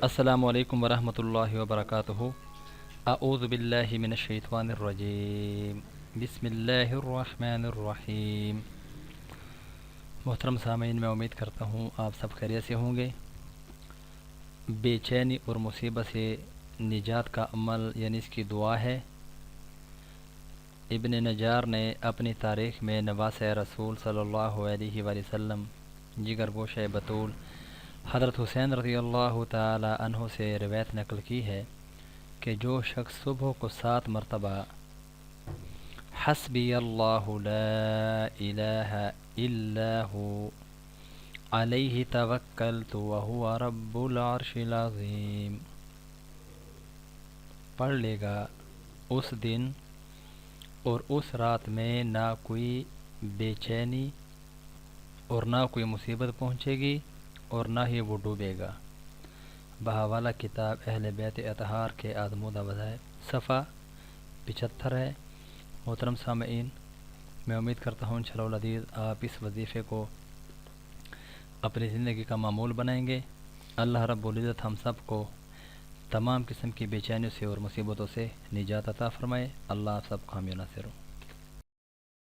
السلام علیکم ورحمۃ اللہ وبرکاتہ۔ اعوذ باللہ من الشیطان الرجیم، بسم اللہ الرحمن الرحیم۔ محترم سامعین، میں امید کرتا ہوں آپ سب خیریت سے ہوں گے۔ بے چینی اور مصیبت سے نجات کا عمل یعنی اس کی دعا ہے۔ ابن نجار نے اپنی تاریخ میں نواسۂ رسول صلی اللہ علیہ وآلہ وسلم جگر گوشہ بطول حضرت حسین رضی اللہ تعالی عنہ سے روایت نقل کی ہے کہ جو شخص صبح کو 7 مرتبہ حسبی اللہ لا الہ الا ہو علیہ توکلت وہو رب العرش العظیم پڑھ لے گا، اس دن اور اس رات میں نہ کوئی بے چینی اور نہ کوئی مصیبت پہنچے گی اور نہ ہی وہ ڈوبے گا۔ بحوالہ کتاب اہل بیت اطہار کے آزمودہ وظائف، صفحہ 75 ہے۔ محترم سامعین، میں امید کرتا ہوں انشاءاللہ العزیز آپ اس وظیفے کو اپنی زندگی کا معمول بنائیں گے۔ اللہ رب العزت ہم سب کو تمام قسم کی بے چینیوں سے اور مصیبتوں سے نجات عطا فرمائے۔ اللہ آپ سب کو حامی و ناصر ہو۔